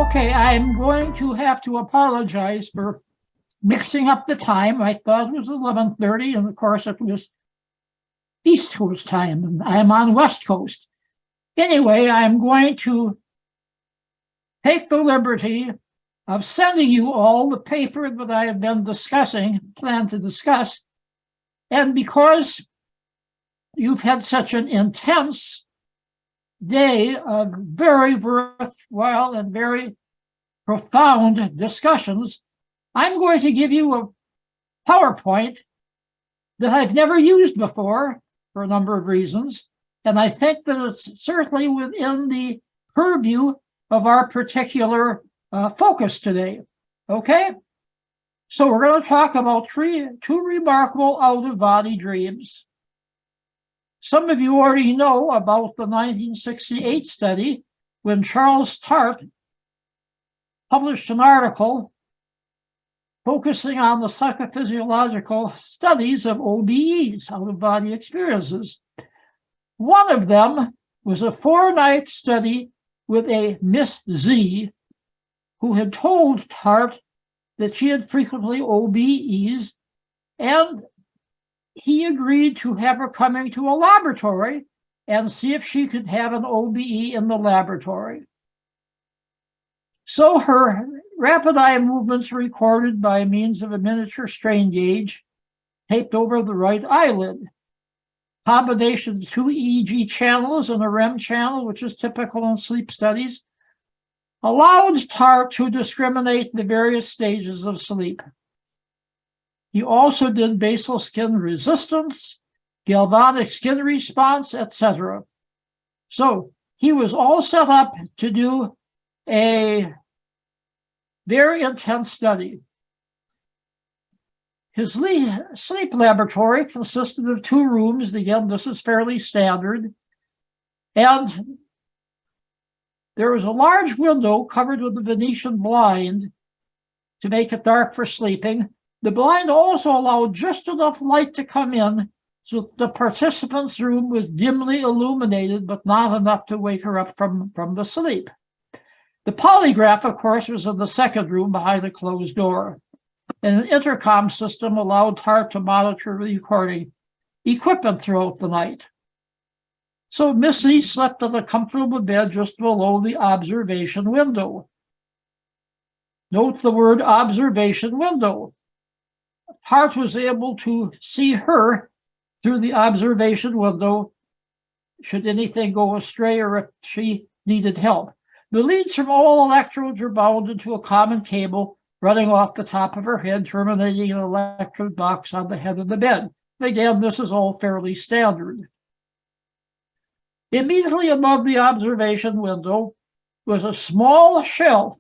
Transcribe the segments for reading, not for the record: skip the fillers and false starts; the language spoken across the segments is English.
Okay, I'm going to have to apologize for mixing up the time. I thought it was 11:30, and of course it was East Coast time, and I'm on West Coast. Anyway, I'm going to take the liberty of sending you all the paper that I have been planned to discuss. And because you've had such an intense day of very worthwhile and very profound discussions, I'm going to give you a PowerPoint that I've never used before for a number of reasons. And I think that it's certainly within the purview of our particular focus today. Okay? So we're going to talk about two remarkable out-of-body dreams. Some of you already know about the 1968 study when Charles Tarcher published an article focusing on the psychophysiological studies of OBEs, out-of-body experiences. One of them was a 4-night study with a Miss Z, who had told Tarcher that she had frequently OBEs, and he agreed to have her coming to a laboratory and see if she could have an OBE in the laboratory. So her rapid eye movements were recorded by means of a miniature strain gauge taped over the right eyelid. Combination of 2 EEG channels and a REM channel, which is typical in sleep studies, allowed Tarcher to discriminate the various stages of sleep. He also did basal skin resistance, galvanic skin response, etc. So he was all set up to do a very intense study. His sleep laboratory consisted of 2 rooms. Again, this is fairly standard. And there was a large window covered with a Venetian blind to make it dark for sleeping. The blind also allowed just enough light to come in so that the participant's room was dimly illuminated, but not enough to wake her up from the sleep. The polygraph, of course, was in the second room behind a closed door. And an intercom system allowed Tarcher to monitor the recording equipment throughout the night. So Missy slept on a comfortable bed just below the observation window. Note the word observation window. Tarcher was able to see her through the observation window should anything go astray or if she needed help. The leads from all electrodes were bound into a common cable running off the top of her head, terminating an electrode box on the head of the bed. Again, this is all fairly standard. Immediately above the observation window was a small shelf,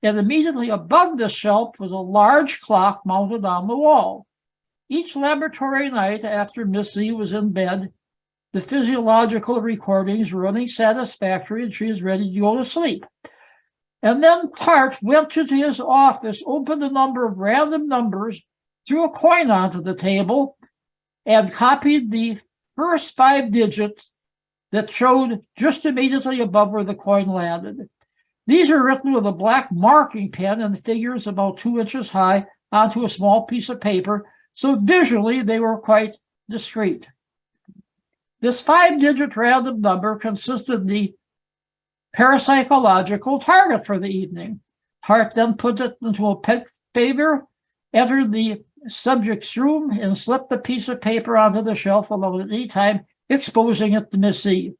and immediately above this shelf was a large clock mounted on the wall. Each laboratory night after Miss Z was in bed, the physiological recordings were running satisfactory and she was ready to go to sleep. And then Tarcher went to his office, opened a number of random numbers, threw a coin onto the table, and copied the first 5 digits that showed just immediately above where the coin landed. These are written with a black marking pen and figures about 2 inches high onto a small piece of paper, so visually they were quite discreet. This 5-digit random number consisted of the parapsychological target for the evening. Tarcher then put it into a paper, entered the subject's room, and slipped the piece of paper onto the shelf alone at any time, exposing it to Miss Z.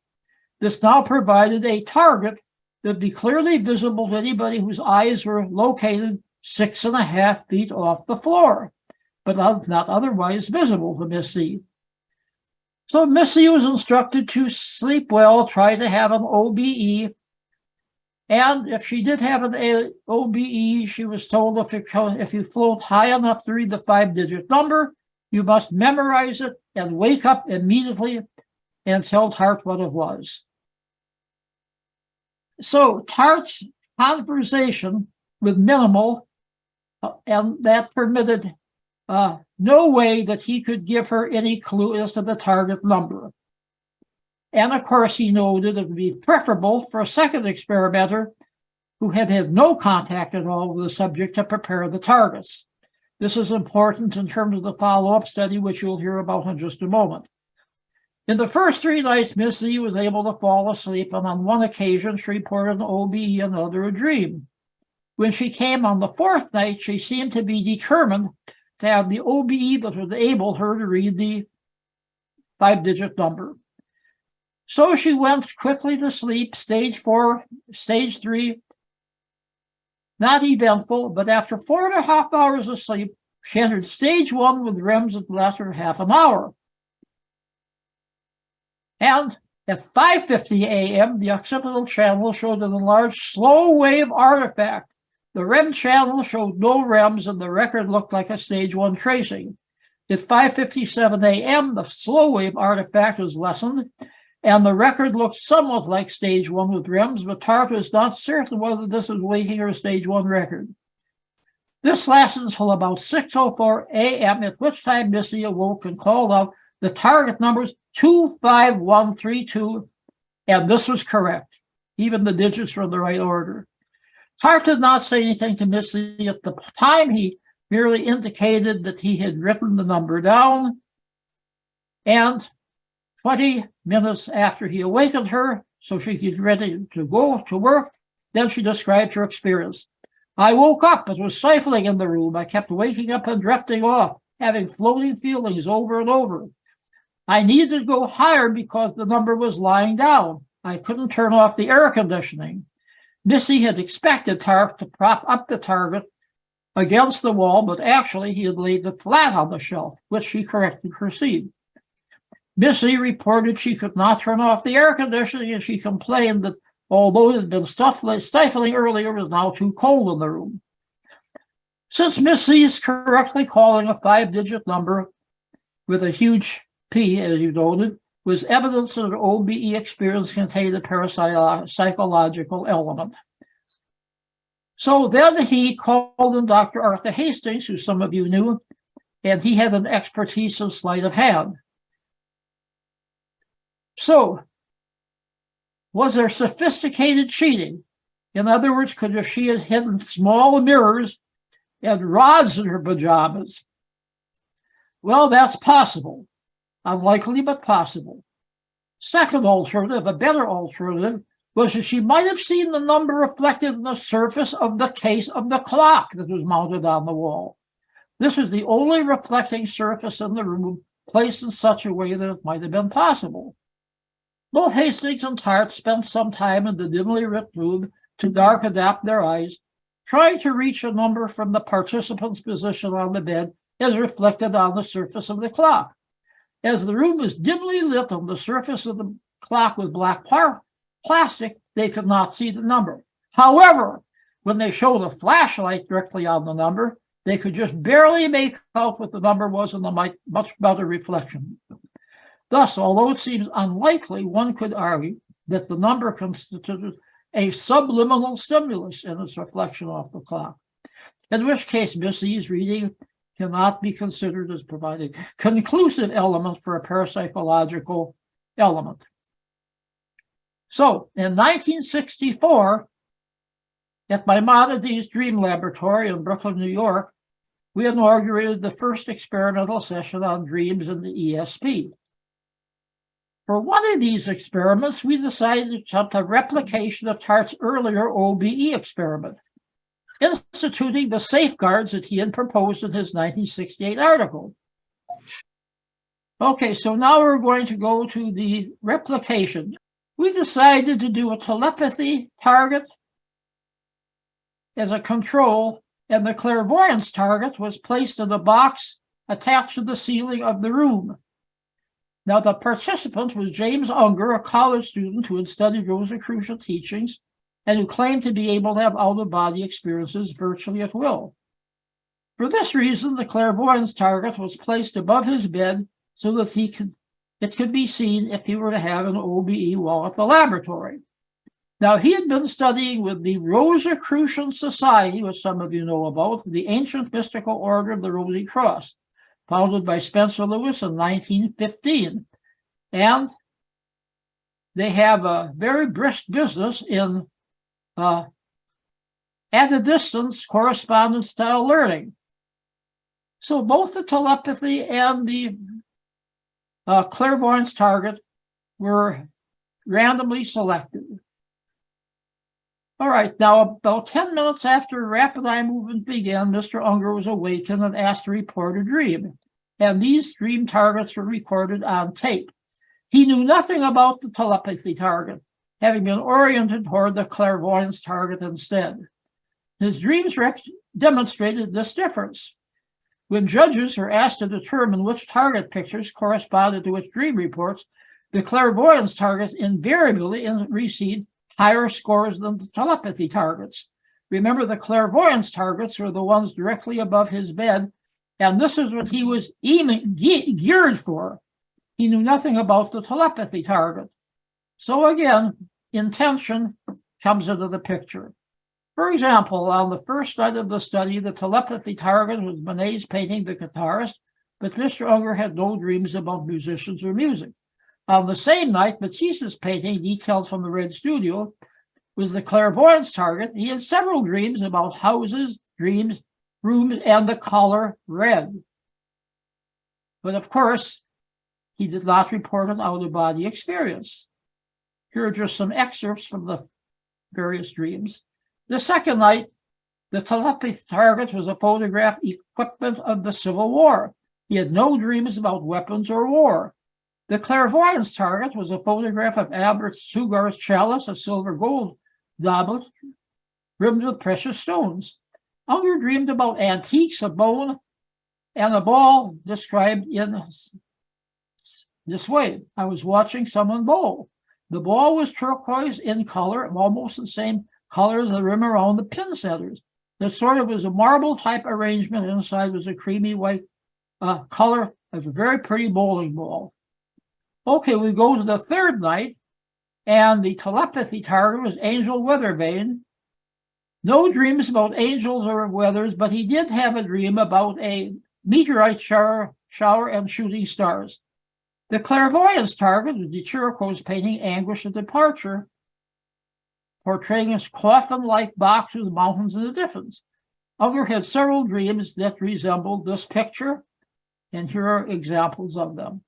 This now provided a target that would be clearly visible to anybody whose eyes were located 6.5 feet off the floor, but not otherwise visible to Miss Z. So Miss Z was instructed to sleep well, try to have an OBE, and if she did have an OBE, she was told if you float high enough to read the 5-digit number, you must memorize it and wake up immediately and tell Tarcher what it was. So Tarcher's conversation with Minimal, and that permitted no way that he could give her any clue as to the target number. And of course, he noted it would be preferable for a second experimenter who had had no contact at all with the subject to prepare the targets. This is important in terms of the follow-up study, which you'll hear about in just a moment. In the first 3 nights, Miss Z was able to fall asleep, and on one occasion, she reported an OBE and another a dream. When she came on the 4th night, she seemed to be determined to have the OBE, but was able her to read the 5-digit number. So she went quickly to sleep, stage 4, stage 3, not eventful, but after 4.5 hours of sleep, she entered stage 1 with REMs that lasted half an hour. And at 5:50 a.m., the occipital channel showed an enlarged slow wave artifact. The REM channel showed no REMs, and the record looked like a stage 1 tracing. At 5:57 a.m., the slow wave artifact was lessened, and the record looked somewhat like stage 1 with REMs, but Tarcher is not certain whether this is waking or a stage 1 record. This lasted until about 6:04 a.m., at which time Missy awoke and called out the target numbers 25132, and this was correct. Even the digits were in the right order. Tarcher did not say anything to Missy at the time. He merely indicated that he had written the number down, and 20 minutes after he awakened her, so she could get ready to go to work, then she described her experience. I woke up. It was stifling in the room. I kept waking up and drifting off, having floating feelings over and over. I needed to go higher because the number was lying down. I couldn't turn off the air conditioning. Missy had expected Tark to prop up the target against the wall, but actually he had laid it flat on the shelf, which she correctly perceived. Missy reported she could not turn off the air conditioning, and she complained that although it had been stifling earlier, it was now too cold in the room. Since Missy is correctly calling a 5-digit number with a huge P, as you noted, was evidence that an OBE experience contained a parapsychological element. So then he called in Dr. Arthur Hastings, who some of you knew, and he had an expertise in sleight of hand. So, was there sophisticated cheating? In other words, could she have hidden small mirrors and rods in her pajamas? Well, that's possible. Unlikely, but possible. Second alternative, a better alternative, was that she might have seen the number reflected in the surface of the case of the clock that was mounted on the wall. This was the only reflecting surface in the room, placed in such a way that it might have been possible. Both Hastings and Tart spent some time in the dimly lit room to dark adapt their eyes, trying to reach a number from the participant's position on the bed as reflected on the surface of the clock. As the room was dimly lit and the surface of the clock was black plastic, they could not see the number. However, when they showed a flashlight directly on the number, they could just barely make out what the number was in the much better reflection. Thus, although it seems unlikely, one could argue that the number constituted a subliminal stimulus in its reflection off the clock, in which case Missy's reading cannot be considered as providing conclusive element for a parapsychological element. So, in 1964, at Maimonides Dream Laboratory in Brooklyn, New York, we inaugurated the first experimental session on dreams in the ESP. For one of these experiments, we decided to attempt a replication of Tart's earlier OBE experiment, instituting the safeguards that he had proposed in his 1968 article. Okay, so now we're going to go to the replication. We decided to do a telepathy target as a control, and the clairvoyance target was placed in a box attached to the ceiling of the room. Now, the participant was James Unger, a college student who had studied Rosicrucian teachings and who claimed to be able to have out-of-body experiences virtually at will. For this reason, the clairvoyance target was placed above his bed so that it could be seen if he were to have an OBE while at the laboratory. Now, he had been studying with the Rosicrucian Society, which some of you know about, the ancient mystical order of the Rosy Cross, founded by Spencer Lewis in 1915. And they have a very brisk business in at a distance correspondence style learning. So both the telepathy and the clairvoyance target were randomly selected. All right, now about 10 minutes after rapid eye movement began, Mr. Unger was awakened and asked to report a dream, and these dream targets were recorded on tape. He knew nothing about the telepathy target, having been oriented toward the clairvoyance target instead. His dreams demonstrated this difference. When judges are asked to determine which target pictures corresponded to which dream reports, the clairvoyance targets invariably received higher scores than the telepathy targets. Remember, the clairvoyance targets were the ones directly above his bed, and this is what he was geared for. He knew nothing about the telepathy target. So again, intention comes into the picture. For example, on the first night of the study, the telepathy target was Monet's painting The Guitarist, but Mr. Unger had no dreams about musicians or music. On the same night, Matisse's painting, Details from the Red Studio, was the clairvoyance target. He had several dreams about houses, dreams, rooms, and the color red. But of course, he did not report an out-of-body experience. Here are just some excerpts from the various dreams. The second night, the telepathy target was a photographed equipment of the Civil War. He had no dreams about weapons or war. The clairvoyance target was a photograph of Albert Sugar's chalice, a silver gold goblet rimmed with precious stones. Unger dreamed about antiques, a bone, and a ball described in this way. I was watching someone bowl. The ball was turquoise in color, almost the same color as the rim around the pin centers. The sort of was a marble type arrangement. Inside was a creamy white color of a very pretty bowling ball. Okay, we go to the third night, and the telepathy target was Angel Weathervane. No dreams about angels or weathers, but he did have a dream about a meteorite shower and shooting stars. The clairvoyance target was de Chirico's painting Anguish and Departure, portraying a coffin-like box with mountains in the distance. Unger had several dreams that resembled this picture, and here are examples of them.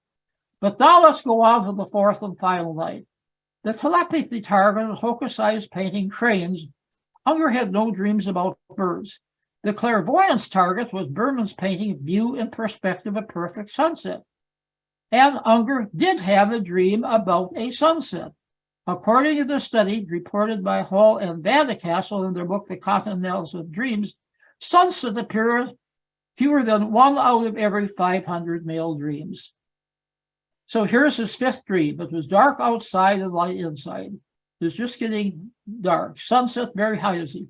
But now let's go on to the fourth and final night. The telepathy target was Hokusai's painting Cranes. Unger had no dreams about birds. The clairvoyance target was Berman's painting View in Perspective, a Perfect Sunset. And Unger did have a dream about a sunset. According to the study reported by Hall and Vandecastle in their book, The Continentals of Dreams, sunset appeared fewer than 1 out of every 500 male dreams. So here's his fifth dream. It was dark outside and light inside. It was just getting dark. Sunset, very hazy.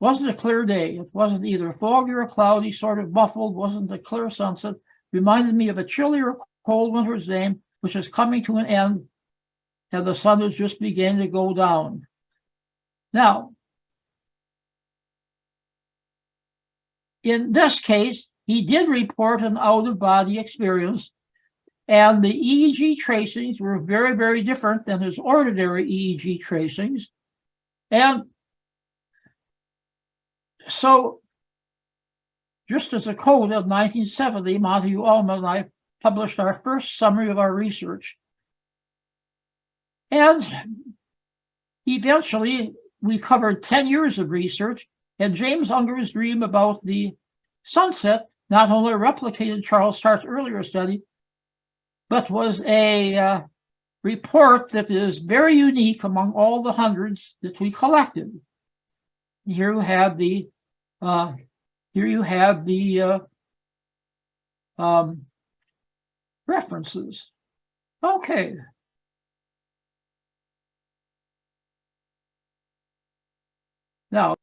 Wasn't a clear day. It wasn't either foggy or cloudy, sort of muffled. Wasn't a clear sunset. Reminded me of a chilly or cold winter's day, which is coming to an end, and the sun is just beginning to go down. Now, in this case, he did report an out-of-body experience, and the EEG tracings were very, very different than his ordinary EEG tracings. And so, just as a code of 1970, Montague Ullman and I published our first summary of our research. And eventually, we covered 10 years of research, and James Unger's dream about the sunset not only replicated Charles Tart's earlier study, but was a report that is very unique among all the hundreds that we collected. Here you have the references. Okay. Now,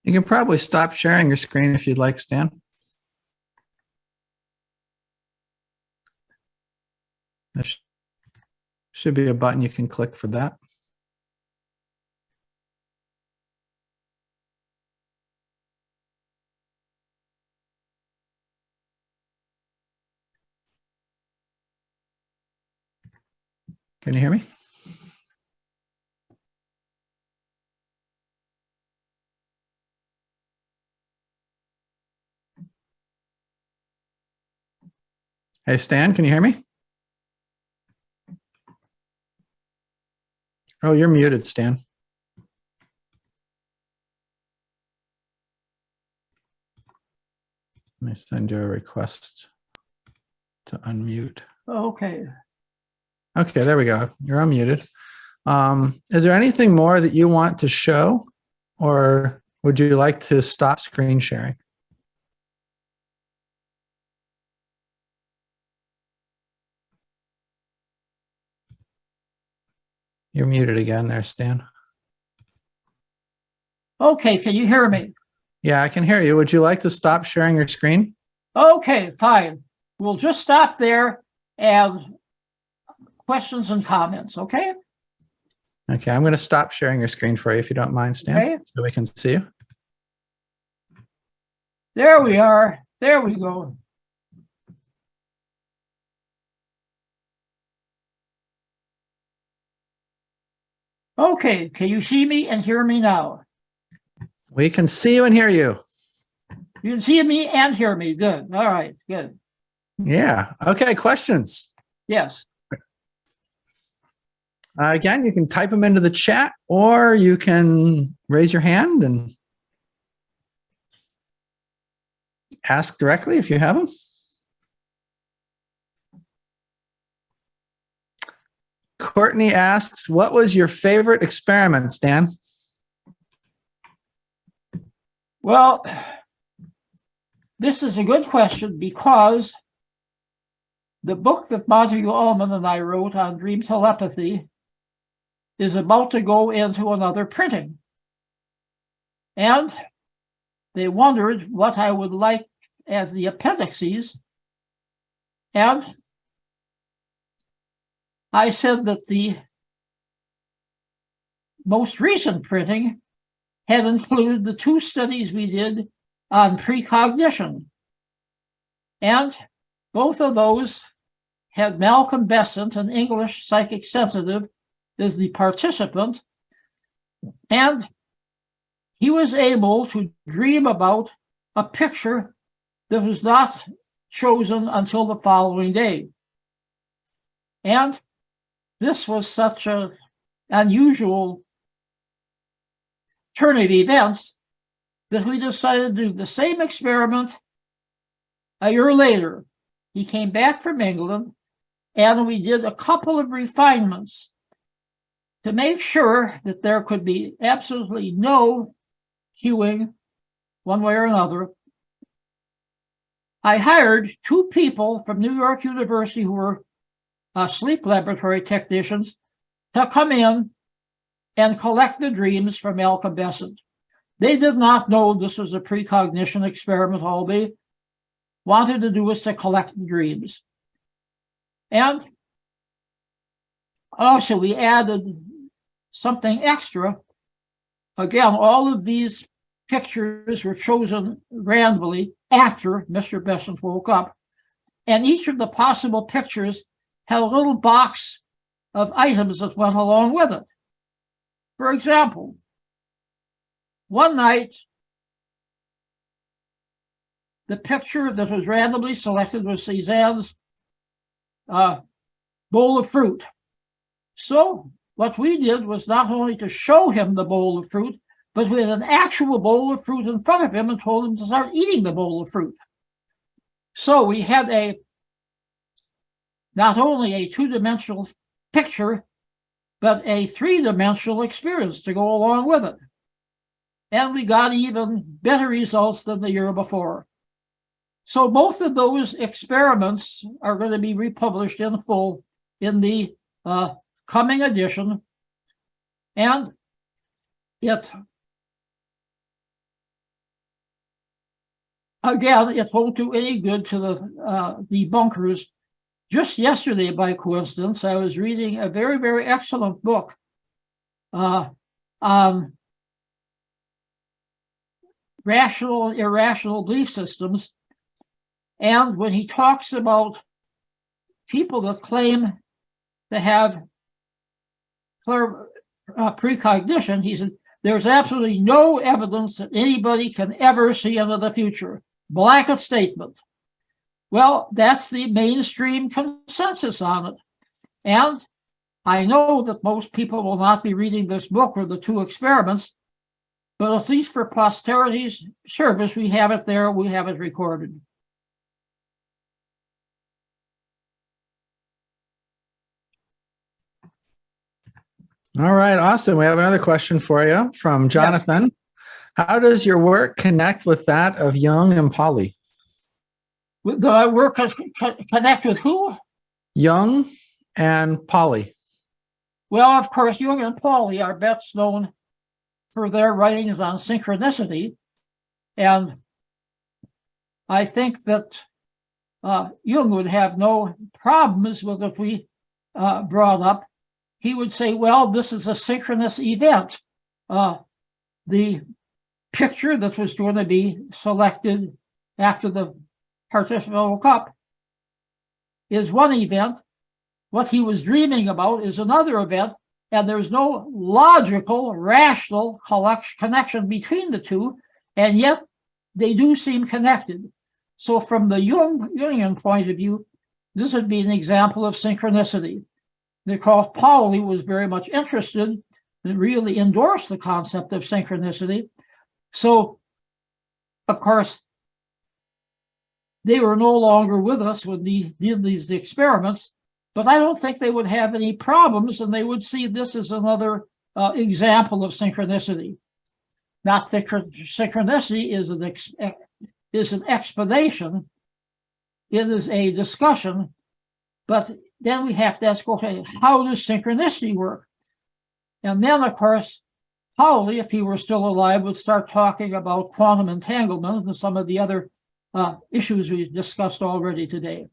you can probably stop sharing your screen if you'd like, Stan. There should be a button you can click for that. Can you hear me? Hey, Stan, can you hear me? Oh, you're muted, Stan. Let me send you a request to unmute. Okay. Okay, there we go. You're unmuted. Is there anything more that you want to show, or would you like to stop screen sharing? You're muted again there, Stan. Okay, can you hear me? Yeah, I can hear you. Would you like to stop sharing your screen? Okay, fine. We'll just stop there and questions and comments, okay? Okay, I'm going to stop sharing your screen for you if you don't mind, Stan, Okay. so we can see you. There we are. There we go. Okay, can you see me and hear me now? We can see you and hear you. You can see me and hear me. Good. All right, good. Yeah. Okay, questions. Yes. Again, you can type them into the chat, or you can raise your hand and ask directly if you have them. Courtney asks, what was your favorite experiment, Stan? Well, this is a good question because the book that Montague Ullman and I wrote on dream telepathy is about to go into another printing. And they wondered what I would like as the appendices. And I said that the most recent printing had included the 2 studies we did on precognition. And both of those had Malcolm Besant, an English psychic sensitive, as the participant. And he was able to dream about a picture that was not chosen until the following day. And this was such an unusual turn of events that we decided to do the same experiment a year later. He came back from England, and we did a couple of refinements to make sure that there could be absolutely no cueing one way or another. I hired 2 people from New York University who were sleep laboratory technicians to come in and collect the dreams from Malcolm Besant. They did not know this was a precognition experiment. All they wanted to do was to collect the dreams. And also we added something extra. Again, all of these pictures were chosen randomly after Mr. Besant woke up. And each of the possible pictures had a little box of items that went along with it. For example, one night, the picture that was randomly selected was Cézanne's bowl of fruit. So what we did was not only to show him the bowl of fruit, but we had an actual bowl of fruit in front of him and told him to start eating the bowl of fruit. So we had not only a 2-dimensional picture, but a 3-dimensional experience to go along with it. And we got even better results than the year before. So both of those experiments are going to be republished in full in the coming edition. And it won't do any good to the debunkers. Just yesterday, by coincidence, I was reading a very, very excellent book on rational and irrational belief systems. And when he talks about people that claim to have precognition, he said, there's absolutely no evidence that anybody can ever see into the future. Blanket statement. Well, that's the mainstream consensus on it. And I know that most people will not be reading this book or the two experiments, but at least for posterity's service, we have it there, we have it recorded. All right, awesome. We have another question for you from Jonathan. Yes. How does your work connect with that of Jung and Pauli? The work connect with who? Jung and Pauli. Well, of course, Jung and Pauli are best known for their writings on synchronicity. And I think that Jung would have no problems with it we brought up. He would say, well, this is a synchronous event. The picture that was going to be selected after the participant woke up is one event. What he was dreaming about is another event, and there's no logical, rational connection between the two, and yet they do seem connected. So from the Jungian point of view, this would be an example of synchronicity. Because Pauli was very much interested and really endorsed the concept of synchronicity. So, of course, they were no longer with us when they did these experiments, but I don't think they would have any problems, and they would see this as another example of synchronicity. Not synchronicity is an explanation. It is a discussion, but then we have to ask, okay, how does synchronicity work? And then, of course, Pauli, if he were still alive, would start talking about quantum entanglement and some of the other issues we discussed already today.